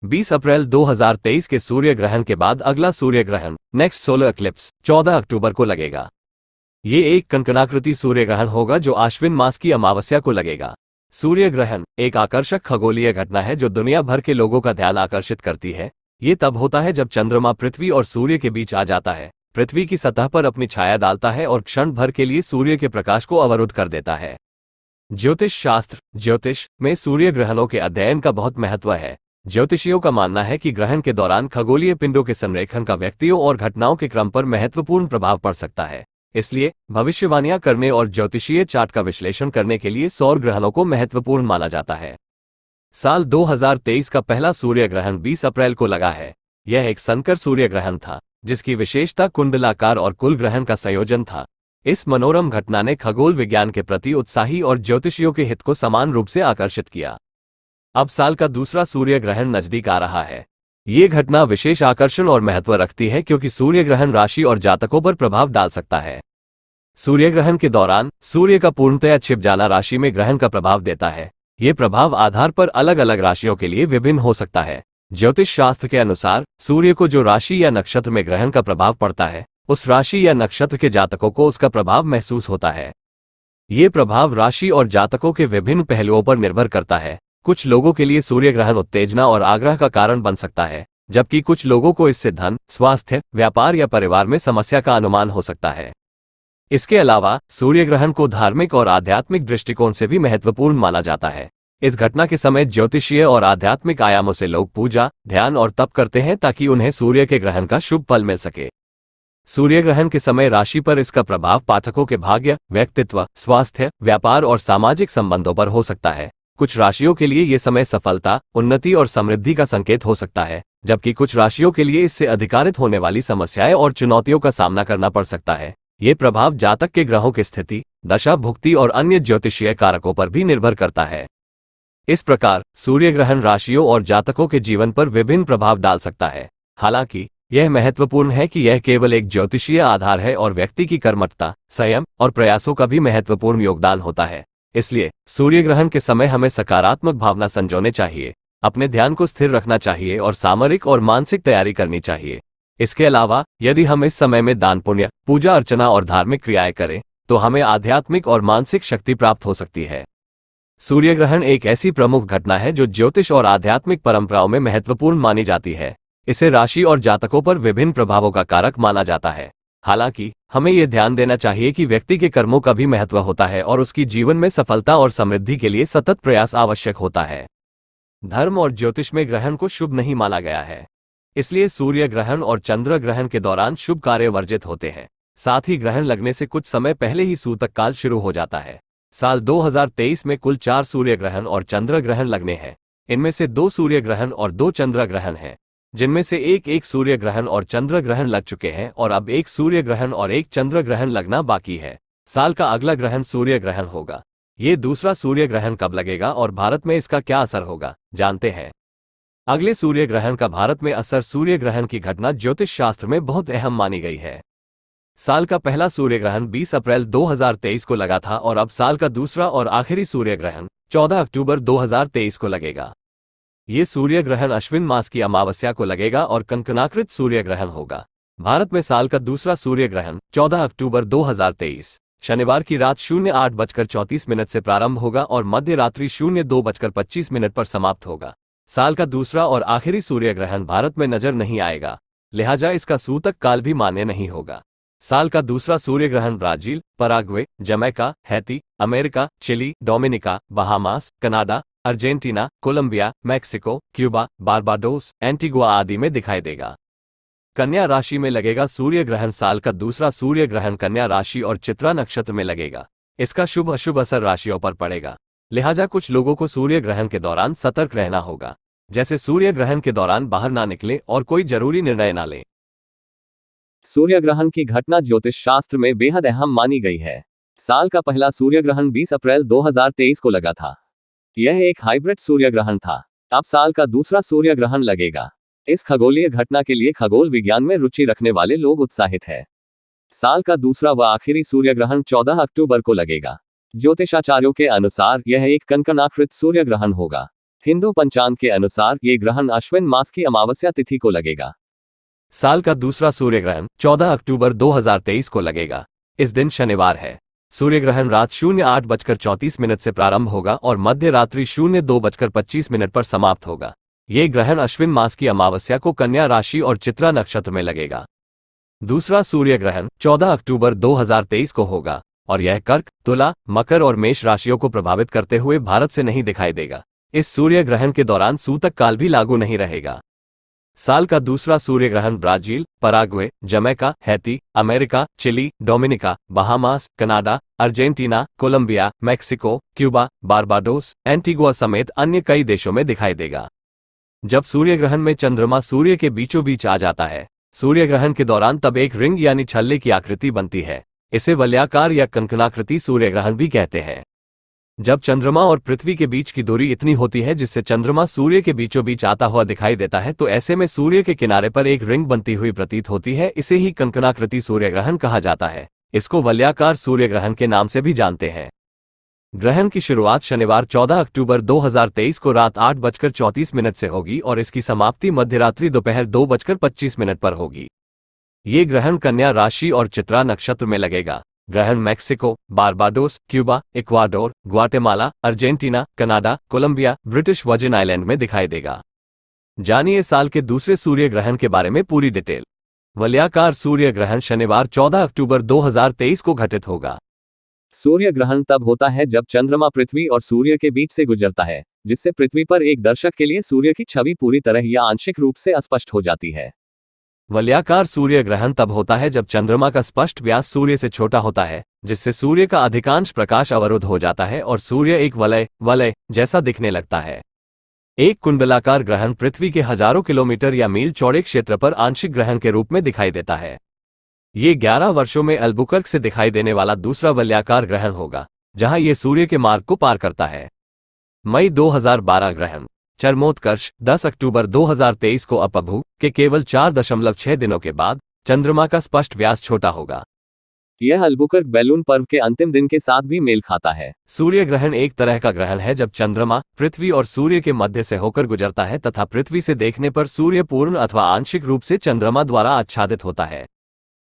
20 अप्रैल 2023 के सूर्य ग्रहण के बाद अगला सूर्य ग्रहण नेक्स्ट सोलर इक्लिप्स 14 अक्टूबर को लगेगा। ये एक कंकणाकृति सूर्य ग्रहण होगा जो आश्विन मास की अमावस्या को लगेगा। सूर्य ग्रहण एक आकर्षक खगोलीय घटना है जो दुनिया भर के लोगों का ध्यान आकर्षित करती है। ये तब होता है जब चंद्रमा पृथ्वी और सूर्य के बीच आ जाता है, पृथ्वी की सतह पर अपनी छाया डालता है और क्षण भर के लिए सूर्य के प्रकाश को अवरुद्ध कर देता है। ज्योतिष शास्त्र ज्योतिष में सूर्य ग्रहणों के अध्ययन का बहुत महत्व है। ज्योतिषियों का मानना है कि ग्रहण के दौरान खगोलीय पिंडों के संरेखण का व्यक्तियों और घटनाओं के क्रम पर महत्वपूर्ण प्रभाव पड़ सकता है। इसलिए भविष्यवाणियां करने और ज्योतिषीय चार्ट का विश्लेषण करने के लिए सौर ग्रहणों को महत्वपूर्ण माना जाता है। साल 2023 का पहला सूर्य ग्रहण 20 अप्रैल को लगा है। यह एक संकर सूर्य ग्रहण था जिसकी विशेषता कुंडलाकार और कुल ग्रहण का संयोजन था। इस मनोरम घटना ने खगोल विज्ञान के प्रति उत्साही और ज्योतिषियों के हित को समान रूप से आकर्षित किया। अब साल का दूसरा सूर्य ग्रहण नजदीक आ रहा है। ये घटना विशेष आकर्षण और महत्व रखती है क्योंकि सूर्य ग्रहण राशि और जातकों पर प्रभाव डाल सकता है। सूर्य ग्रहण के दौरान सूर्य का पूर्णतया छिप जाना राशि में ग्रहण का प्रभाव देता है। ये प्रभाव आधार पर अलग अलग राशियों के लिए विभिन्न हो सकता है। ज्योतिष शास्त्र के अनुसार सूर्य को जो राशि या नक्षत्र में ग्रहण का प्रभाव पड़ता है, उस राशि या नक्षत्र के जातकों को उसका प्रभाव महसूस होता है। ये प्रभाव राशि और जातकों के विभिन्न पहलुओं पर निर्भर करता है। कुछ लोगों के लिए सूर्य ग्रहण उत्तेजना और आग्रह का कारण बन सकता है, जबकि कुछ लोगों को इससे धन, स्वास्थ्य, व्यापार या परिवार में समस्या का अनुमान हो सकता है। इसके अलावा सूर्य ग्रहण को धार्मिक और आध्यात्मिक दृष्टिकोण से भी महत्वपूर्ण माना जाता है। इस घटना के समय ज्योतिषीय और आध्यात्मिक आयामों से लोग पूजा, ध्यान और तप करते हैं ताकि उन्हें सूर्य के ग्रहण का शुभ फल मिल सके। सूर्य ग्रहण के समय राशि पर इसका प्रभाव पाठकों के भाग्य, व्यक्तित्व, स्वास्थ्य, व्यापार और सामाजिक संबंधों पर हो सकता है। कुछ राशियों के लिए ये समय सफलता, उन्नति और समृद्धि का संकेत हो सकता है, जबकि कुछ राशियों के लिए इससे अधिकारित होने वाली समस्याएं और चुनौतियों का सामना करना पड़ सकता है। ये प्रभाव जातक के ग्रहों की स्थिति, दशा, भुक्ति और अन्य ज्योतिषीय कारकों पर भी निर्भर करता है। इस प्रकार सूर्य ग्रहण राशियों और जातकों के जीवन पर विभिन्न प्रभाव डाल सकता है। हालांकि यह महत्वपूर्ण है कि यह केवल एक ज्योतिषीय आधार है और व्यक्ति की कर्मठता, संयम और प्रयासों का भी महत्वपूर्ण योगदान होता है। इसलिए सूर्य ग्रहण के समय हमें सकारात्मक भावना संजोने चाहिए, अपने ध्यान को स्थिर रखना चाहिए और सामरिक और मानसिक तैयारी करनी चाहिए। इसके अलावा यदि हम इस समय में दान पुण्य, पूजा अर्चना और धार्मिक क्रियाएं करें तो हमें आध्यात्मिक और मानसिक शक्ति प्राप्त हो सकती है। सूर्य ग्रहण एक ऐसी प्रमुख घटना है जो ज्योतिष और आध्यात्मिक परंपराओं में महत्वपूर्ण मानी जाती है। इसे राशि और जातकों पर विभिन्न प्रभावों का कारक माना जाता है। हालांकि हमें यह ध्यान देना चाहिए कि व्यक्ति के कर्मों का भी महत्व होता है और उसकी जीवन में सफलता और समृद्धि के लिए सतत प्रयास आवश्यक होता है। धर्म और ज्योतिष में ग्रहण को शुभ नहीं माना गया है, इसलिए सूर्य ग्रहण और चंद्र ग्रहण के दौरान शुभ कार्य वर्जित होते हैं। साथ ही ग्रहण लगने से कुछ समय पहले ही सूतक काल शुरू हो जाता है। साल 2023 में कुल 4 सूर्य ग्रहण और चंद्र ग्रहण लगने हैं। इनमें से 2 सूर्य ग्रहण और 2 चंद्र ग्रहण हैं, जिनमें से एक सूर्य ग्रहण और चंद्र ग्रहण लग चुके हैं और अब 1 सूर्य ग्रहण और 1 चंद्र ग्रहण लगना बाकी है। साल का अगला ग्रहण सूर्य ग्रहण होगा। ये दूसरा सूर्य ग्रहण कब लगेगा और भारत में इसका क्या असर होगा, जानते हैं। अगले सूर्य ग्रहण का भारत में असर। सूर्य ग्रहण की घटना ज्योतिष शास्त्र में बहुत अहम मानी गई है। साल का पहला सूर्य ग्रहण 20 अप्रैल 2023 को लगा था और अब साल का दूसरा और आखिरी सूर्य ग्रहण 14 अक्टूबर 2023 को लगेगा। ये सूर्य ग्रहण अश्विन मास की अमावस्या को लगेगा और कंकणाकृत सूर्य ग्रहण होगा। भारत में साल का दूसरा सूर्य ग्रहण 14 अक्टूबर 2023 शनिवार की रात 08:34 से प्रारंभ होगा और मध्य रात्रि 02:25 पर समाप्त होगा। साल का दूसरा और आखिरी सूर्य ग्रहण भारत में नजर नहीं आएगा, लिहाजा इसका सूतक काल भी मान्य नहीं होगा। साल का दूसरा सूर्य ग्रहण Brazil, Paraguay, Jamaica, Haiti, America, Chile, Dominica, Bahamas, Canada, Argentina, Colombia, Mexico, Cuba, Barbados, Antigua आदि में दिखाई देगा। कन्या राशि में लगेगा सूर्य ग्रहण। साल का दूसरा सूर्य ग्रहण कन्या राशि और चित्रा नक्षत्र में लगेगा। इसका शुभ अशुभ असर राशियों पर पड़ेगा, लिहाजा कुछ लोगों को सूर्य ग्रहण के दौरान सतर्क रहना होगा, जैसे सूर्य ग्रहण के दौरान बाहर ना निकले और कोई जरूरी निर्णय ना लें। सूर्य ग्रहण की घटना ज्योतिष शास्त्र में बेहद अहम मानी गई है। साल का पहला सूर्य ग्रहण 20 अप्रैल 2023 को लगा था। यह एक हाइब्रिड सूर्य ग्रहण था। अब साल का दूसरा सूर्य ग्रहण लगेगा। इस खगोलीय घटना के लिए खगोल विज्ञान में रुचि रखने वाले लोग उत्साहित हैं। साल का दूसरा व आखिरी सूर्य ग्रहण 14 अक्टूबर को लगेगा। ज्योतिषाचार्यों के अनुसार यह एक कंकणाकृत सूर्य ग्रहण होगा। हिंदू पंचांग के अनुसार ये ग्रहण अश्विन मास की अमावस्या तिथि को लगेगा। साल का दूसरा सूर्य ग्रहण 14 अक्टूबर 2023 को लगेगा। इस दिन शनिवार है। सूर्य ग्रहण रात 08:34 से प्रारंभ होगा और मध्य रात्रि 02:25 पर समाप्त होगा। ये ग्रहण अश्विन मास की अमावस्या को कन्या राशि और चित्रा नक्षत्र में लगेगा। दूसरा सूर्य ग्रहण 14 अक्टूबर 2023 को होगा और यह कर्क, तुला, मकर और मेष राशियों को प्रभावित करते हुए भारत से नहीं दिखाई देगा। इस सूर्य ग्रहण के दौरान सूतक काल भी लागू नहीं रहेगा। साल का दूसरा सूर्य ग्रहण Brazil, Paraguay, Jamaica, Haiti, America, Chile, Dominica, Bahamas, Canada, Argentina, Colombia, Mexico, Cuba, Barbados, Antigua समेत अन्य कई देशों में दिखाई देगा। जब सूर्य ग्रहण में चंद्रमा सूर्य के बीचों बीच आ जाता है, सूर्य ग्रहण के दौरान तब एक रिंग यानी छल्ले की आकृति बनती है। इसे वलयाकार या कंकणाकृति सूर्य ग्रहण भी कहते हैं। जब चंद्रमा और पृथ्वी के बीच की दूरी इतनी होती है जिससे चंद्रमा सूर्य के बीचों बीच आता हुआ दिखाई देता है, तो ऐसे में सूर्य के किनारे पर एक रिंग बनती हुई प्रतीत होती है। इसे ही कंकणाकृति सूर्य ग्रहण कहा जाता है। इसको वलयाकार सूर्य ग्रहण के नाम से भी जानते हैं। ग्रहण की शुरुआत शनिवार 14 अक्टूबर 2023 को रात 8:34 से होगी और इसकी समाप्ति मध्यरात्रि दोपहर 2:25 पर होगी। ये ग्रहण कन्या राशि और चित्रा नक्षत्र में लगेगा। ग्रहण Mexico, Barbados, Cuba, Ecuador, Guatemala, Argentina, Canada, Colombia, British Virgin Island में दिखाई देगा। जानिए साल के दूसरे सूर्य ग्रहण के बारे में पूरी डिटेल। वलयाकार सूर्य ग्रहण शनिवार 14 अक्टूबर 2023 को घटित होगा। सूर्य ग्रहण तब होता है जब चंद्रमा पृथ्वी और सूर्य के बीच से गुजरता है, जिससे पृथ्वी पर एक दर्शक के लिए सूर्य की छवि पूरी तरह या आंशिक रूप से अस्पष्ट हो जाती है। वलयाकार सूर्य ग्रहण तब होता है जब चंद्रमा का स्पष्ट व्यास सूर्य से छोटा होता है, जिससे सूर्य का अधिकांश प्रकाश अवरुद्ध हो जाता है और सूर्य एक वलय जैसा दिखने लगता है। एक कुंडलाकार ग्रहण पृथ्वी के हजारों किलोमीटर या मील चौड़े क्षेत्र पर आंशिक ग्रहण के रूप में दिखाई देता है। ये 11 वर्षों में अल्बुकर्क से दिखाई देने वाला दूसरा वलयाकार ग्रहण होगा, जहां ये सूर्य के मार्ग को पार करता है। मई 2012 ग्रहण चरमोत्कर्ष 10 अक्टूबर 2023 को अपभू के केवल 4.6 दिनों के बाद चंद्रमा का स्पष्ट व्यास छोटा होगा। यह अल्बुकर्क बैलून पर्व के अंतिम दिन के साथ भी मेल खाता है। सूर्य ग्रहण एक तरह का ग्रहण है जब चंद्रमा पृथ्वी और सूर्य के मध्य से होकर गुजरता है तथा पृथ्वी से देखने पर सूर्य पूर्ण अथवा आंशिक रूप से चंद्रमा द्वारा आच्छादित होता है।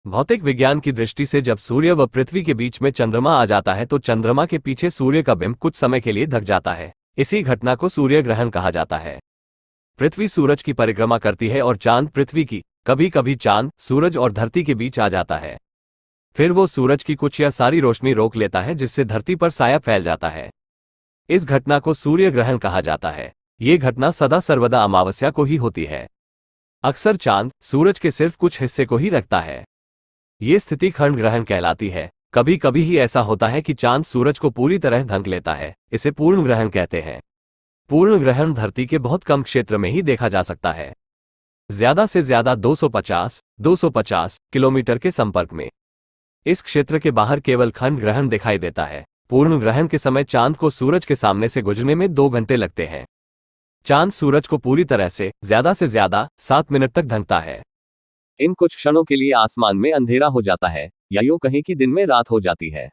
भौतिक विज्ञान की दृष्टि से जब सूर्य व पृथ्वी के बीच में चंद्रमा आ जाता है तो चंद्रमा के पीछे सूर्य का बिंब कुछ समय के लिए ढक जाता है। इसी घटना को सूर्य ग्रहण कहा जाता है। पृथ्वी सूरज की परिक्रमा करती है और चांद पृथ्वी की, कभी कभी चांद सूरज और धरती के बीच आ जाता है। फिर वो सूरज की कुछ या सारी रोशनी रोक लेता है, जिससे धरती पर साया फैल जाता है। इस घटना को सूर्य ग्रहण कहा जाता है। ये घटना सदा सर्वदा अमावस्या को ही होती है। अक्सर चांद सूरज के सिर्फ कुछ हिस्से को ही रखता है। ये स्थिति खंड ग्रहण कहलाती है। कभी कभी ही ऐसा होता है कि चांद सूरज को पूरी तरह ढक लेता है। इसे पूर्ण ग्रहण कहते हैं। पूर्ण ग्रहण धरती के बहुत कम क्षेत्र में ही देखा जा सकता है, ज्यादा से ज्यादा 250 किलोमीटर के संपर्क में। इस क्षेत्र के बाहर केवल खंड ग्रहण दिखाई देता है। पूर्ण ग्रहण के समय चांद को सूरज के सामने से गुजरने में 2 घंटे लगते हैं। चांद सूरज को पूरी तरह से ज्यादा 7 मिनट तक ढकता है। इन कुछ क्षणों के लिए आसमान में अंधेरा हो जाता है, या यूं कहें कि दिन में रात हो जाती है।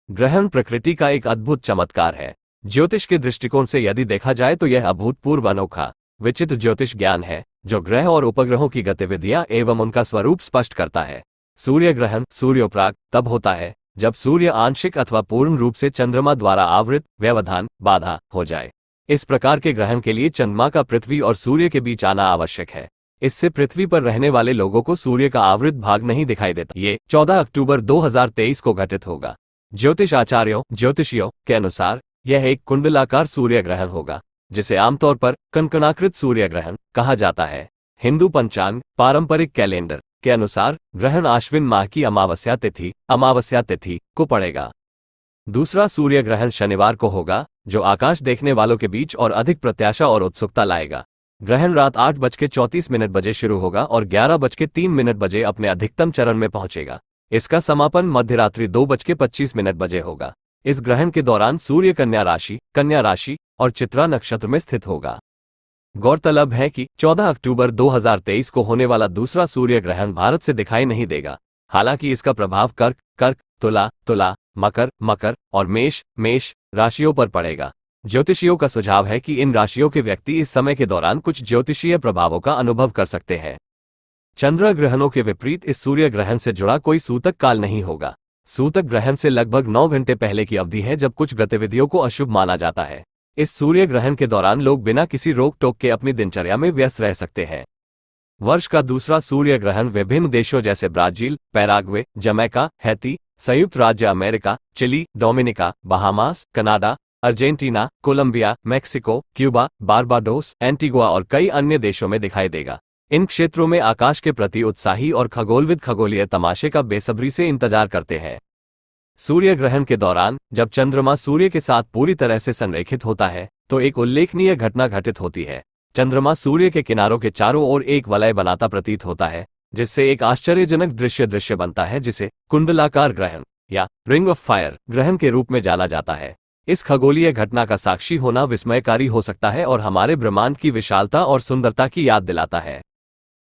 ग्रहण प्रकृति का एक अद्भुत चमत्कार है। ज्योतिष के दृष्टिकोण से यदि देखा जाए तो यह अभूतपूर्व अनोखा विचित्र ज्योतिष ज्ञान है, जो ग्रह और उपग्रहों की गतिविधियां एवं उनका स्वरूप स्पष्ट करता है। सूर्य ग्रहण सूर्योपराग तब होता है जब सूर्य आंशिक अथवा पूर्ण रूप से चंद्रमा द्वारा आवृत, व्यवधान, बाधा हो जाए। इस प्रकार के ग्रहण के लिए चंद्रमा का पृथ्वी और सूर्य के बीच आना आवश्यक है। इससे पृथ्वी पर रहने वाले लोगों को सूर्य का आवृत भाग नहीं दिखाई देता। ये 14 अक्टूबर 2023 को घटित होगा। ज्योतिष आचार्यों ज्योतिषियों के अनुसार यह एक कुंडलाकार सूर्य ग्रहण होगा, जिसे आमतौर पर कंकणाकृत सूर्य ग्रहण कहा जाता है। हिंदू पंचांग पारंपरिक कैलेंडर के अनुसार ग्रहण आश्विन माह की अमावस्या तिथि को पड़ेगा। दूसरा सूर्य ग्रहण शनिवार को होगा, जो आकाश देखने वालों के बीच और अधिक प्रत्याशा और उत्सुकता लाएगा। ग्रहण रात 8:34 शुरू होगा और 11:03 अपने अधिकतम चरण में पहुंचेगा। इसका समापन मध्यरात्रि 2:25 होगा। इस ग्रहण के दौरान सूर्य कन्या राशि और चित्रा नक्षत्र में स्थित होगा। गौरतलब है कि 14 अक्टूबर 2023 को होने वाला दूसरा सूर्य ग्रहण भारत से दिखाई नहीं देगा। हालांकि इसका प्रभाव कर्क, तुला, मकर और मेष राशियों पर पड़ेगा। ज्योतिषियों का सुझाव है कि इन राशियों के व्यक्ति इस समय के दौरान कुछ ज्योतिषीय प्रभावों का अनुभव कर सकते हैं। चंद्र ग्रहणों के विपरीत इस सूर्य ग्रहण से जुड़ा कोई सूतक काल नहीं होगा। सूतक ग्रहण से लगभग 9 घंटे पहले की अवधि है जब कुछ गतिविधियों को अशुभ माना जाता है। इस सूर्य ग्रहण के दौरान लोग बिना किसी रोक टोक के अपनी दिनचर्या में व्यस्त रह सकते हैं। वर्ष का दूसरा सूर्य ग्रहण विभिन्न देशों जैसे ब्राजील, पैराग्वे, जमैका, हैती, संयुक्त राज्य America, Chile, Dominica, Bahamas, Canada, Argentina, Colombia, Mexico, Cuba, Barbados, Antigua और कई अन्य देशों में दिखाई देगा। इन क्षेत्रों में आकाश के प्रति उत्साही और खगोलविद खगोलीय तमाशे का बेसब्री से इंतजार करते हैं। सूर्य ग्रहण के दौरान जब चंद्रमा सूर्य के साथ पूरी तरह से संरेखित होता है तो एक उल्लेखनीय घटना घटित होती है। चंद्रमा सूर्य के किनारों के चारों ओर एक वलय बनाता प्रतीत होता है, जिससे एक आश्चर्यजनक दृश्य बनता है जिसे कुंडलाकार ग्रहण या रिंग ऑफ फायर ग्रहण के रूप में जाना जाता है। इस खगोलीय घटना का साक्षी होना विस्मयकारी हो सकता है और हमारे ब्रह्मांड की विशालता और सुंदरता की याद दिलाता है।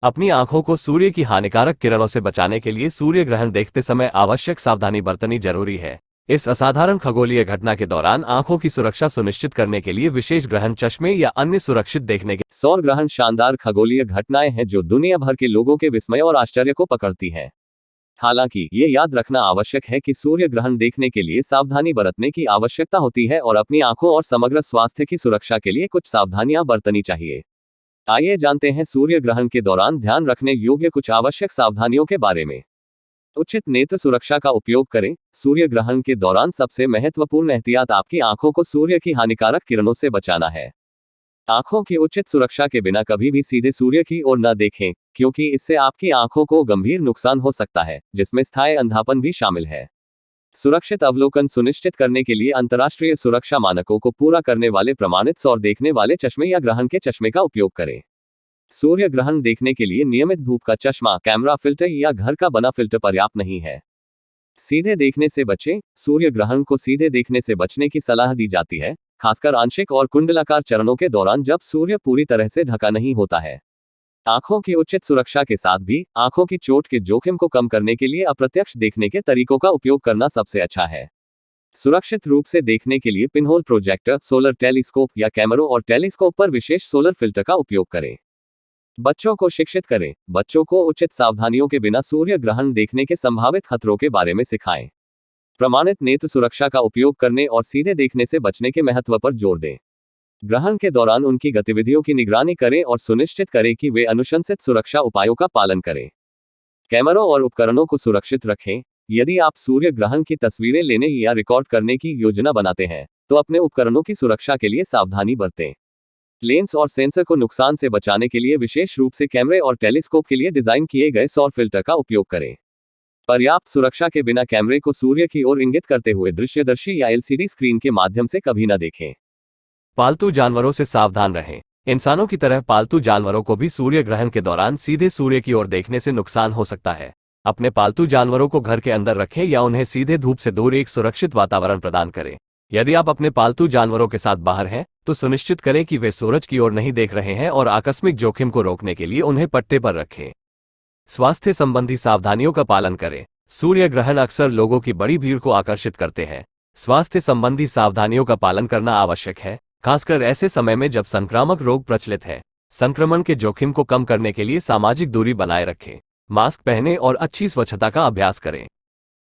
अपनी आंखों को सूर्य की हानिकारक किरणों से बचाने के लिए सूर्य ग्रहण देखते समय आवश्यक सावधानी बरतनी जरूरी है। इस असाधारण खगोलीय घटना के दौरान आंखों की सुरक्षा सुनिश्चित करने के लिए विशेष ग्रहण चश्मे या अन्य सुरक्षित देखने के सौर ग्रहण शानदार खगोलीय घटनाएं हैं जो दुनिया भर के लोगों के विस्मय और आश्चर्य को पकड़ती हैं। हालांकि ये याद रखना आवश्यक है कि सूर्य ग्रहण देखने के लिए सावधानी बरतने की आवश्यकता होती है और अपनी आंखों और समग्र स्वास्थ्य की सुरक्षा के लिए कुछ सावधानियां बरतनी चाहिए। आइए जानते हैं सूर्य ग्रहण के दौरान ध्यान रखने योग्य कुछ आवश्यक सावधानियों के बारे में। उचित नेत्र सुरक्षा का उपयोग करें। सूर्य ग्रहण के दौरान सबसे महत्वपूर्ण एहतियात आपकी आंखों को सूर्य की हानिकारक किरणों से बचाना है। आंखों की उचित सुरक्षा के बिना कभी भी सीधे सूर्य की ओर न देखें, क्योंकि इससे आपकी आंखों को गंभीर नुकसान हो सकता है, जिसमें स्थायी अंधापन भी शामिल है। सुरक्षित अवलोकन सुनिश्चित करने के लिए अंतर्राष्ट्रीय सुरक्षा मानकों को पूरा करने वाले प्रमाणित सौर देखने वाले चश्मे या ग्रहण के चश्मे का उपयोग करें। सूर्य ग्रहण देखने के लिए नियमित धूप का चश्मा, कैमरा फिल्टर या घर का बना फिल्टर पर्याप्त नहीं है। सीधे देखने से बचें। सूर्य ग्रहण को सीधे देखने से बचने की सलाह दी जाती है, खासकर आंशिक और कुंडलाकार चरणों के दौरान जब सूर्य पूरी तरह से ढका नहीं होता है। आंखों की उचित सुरक्षा के साथ भी आंखों की चोट के जोखिम को कम करने के लिए अप्रत्यक्ष देखने के तरीकों का उपयोग करना सबसे अच्छा है। सुरक्षित रूप से देखने के लिए पिनहोल प्रोजेक्टर, सोलर टेलीस्कोप या कैमरों और टेलीस्कोप पर विशेष सोलर फिल्टर का उपयोग करें। बच्चों को शिक्षित करें। बच्चों को उचित सावधानियों के बिना सूर्य ग्रहण देखने के संभावित खतरों के बारे में सिखाएं। प्रमाणित नेत्र सुरक्षा का उपयोग करने और सीधे देखने से बचने के महत्व पर जोर दें। ग्रहण के दौरान उनकी गतिविधियों की निगरानी करें और सुनिश्चित करें कि वे अनुशंसित सुरक्षा उपायों का पालन करें। कैमरों और उपकरणों को सुरक्षित रखें। यदि आप सूर्य ग्रहण की तस्वीरें लेने या रिकॉर्ड करने की योजना बनाते हैं, तो अपने उपकरणों की सुरक्षा के लिए सावधानी बरतें। लेंस और सेंसर को नुकसान से बचाने के लिए विशेष रूप से कैमरे और टेलीस्कोप के लिए डिजाइन किए गए सौर फिल्टर का उपयोग करें। पर्याप्त सुरक्षा के बिना कैमरे को सूर्य की ओर इंगित करते हुए दृश्यदर्शी या एलसीडी स्क्रीन के माध्यम से कभी न देखें। पालतू जानवरों से सावधान रहें। इंसानों की तरह पालतू जानवरों को भी सूर्य ग्रहण के दौरान सीधे सूर्य की ओर देखने से नुकसान हो सकता है। अपने पालतू जानवरों को घर के अंदर रखें या उन्हें सीधे धूप से दूर एक सुरक्षित वातावरण प्रदान करें। यदि आप अपने पालतू जानवरों के साथ बाहर हैं, तो सुनिश्चित करें कि वे सूरज की ओर नहीं देख रहे हैं और आकस्मिक जोखिम को रोकने के लिए उन्हें पट्टे पर रखें। स्वास्थ्य संबंधी सावधानियों का पालन करें। सूर्य ग्रहण अक्सर लोगों की बड़ी भीड़ को आकर्षित करते हैं। स्वास्थ्य संबंधी सावधानियों का पालन करना आवश्यक है, खासकर ऐसे समय में जब संक्रामक रोग प्रचलित है। संक्रमण के जोखिम को कम करने के लिए सामाजिक दूरी बनाए रखें, मास्क पहनें और अच्छी स्वच्छता का अभ्यास करें।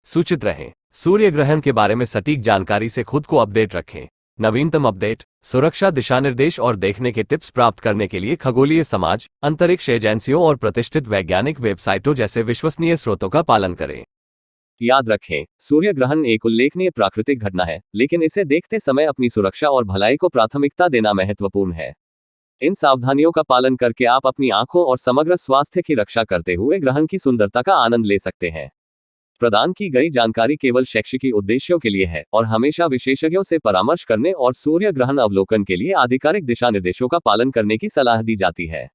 सूचित रहें। सूर्य ग्रहण के बारे में सटीक जानकारी से खुद को अपडेट रखें। नवीनतम अपडेट, सुरक्षा दिशानिर्देश और देखने के टिप्स प्राप्त करने के लिए खगोलीय समाज, अंतरिक्ष एजेंसियों और प्रतिष्ठित वैज्ञानिक वेबसाइटों जैसे विश्वसनीय स्रोतों का पालन करें। याद रखें, सूर्य ग्रहण एक उल्लेखनीय प्राकृतिक घटना है, लेकिन इसे देखते समय अपनी सुरक्षा और भलाई को प्राथमिकता देना महत्वपूर्ण है। इन सावधानियों का पालन करके आप अपनी आंखों और समग्र स्वास्थ्य की रक्षा करते हुए ग्रहण की सुंदरता का आनंद ले सकते हैं। प्रदान की गई जानकारी केवल शैक्षिक उद्देश्यों के लिए है और हमेशा विशेषज्ञों से परामर्श करने और सूर्य ग्रहण अवलोकन के लिए आधिकारिक दिशा निर्देशों का पालन करने की सलाह दी जाती है।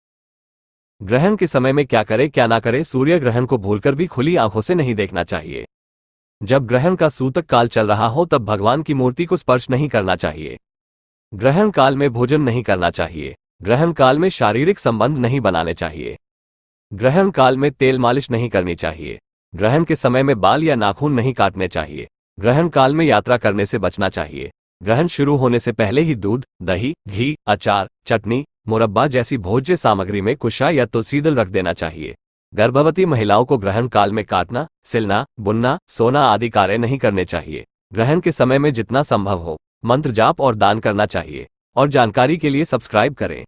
ग्रहण के समय में क्या करें क्या ना करें। सूर्य ग्रहण को भूलकर भी खुली आंखों से नहीं देखना चाहिए। जब ग्रहण का सूतक काल चल रहा हो तब भगवान की मूर्ति को स्पर्श नहीं करना चाहिए। ग्रहण काल में भोजन नहीं करना चाहिए। ग्रहण काल में शारीरिक संबंध नहीं बनाने चाहिए। ग्रहण काल में तेल मालिश नहीं करनी चाहिए। ग्रहण के समय में बाल या नाखून नहीं काटने चाहिए। ग्रहण काल में यात्रा करने से बचना चाहिए। ग्रहण शुरू होने से पहले ही दूध, दही, घी, अचार, चटनी, मुरब्बा जैसी भोज्य सामग्री में कुशा या तुलसीदल रख देना चाहिए। गर्भवती महिलाओं को ग्रहण काल में काटना, सिलना, बुनना, सोना आदि कार्य नहीं करने चाहिए। ग्रहण के समय में जितना संभव हो मंत्र जाप और दान करना चाहिए। और जानकारी के लिए सब्सक्राइब करें।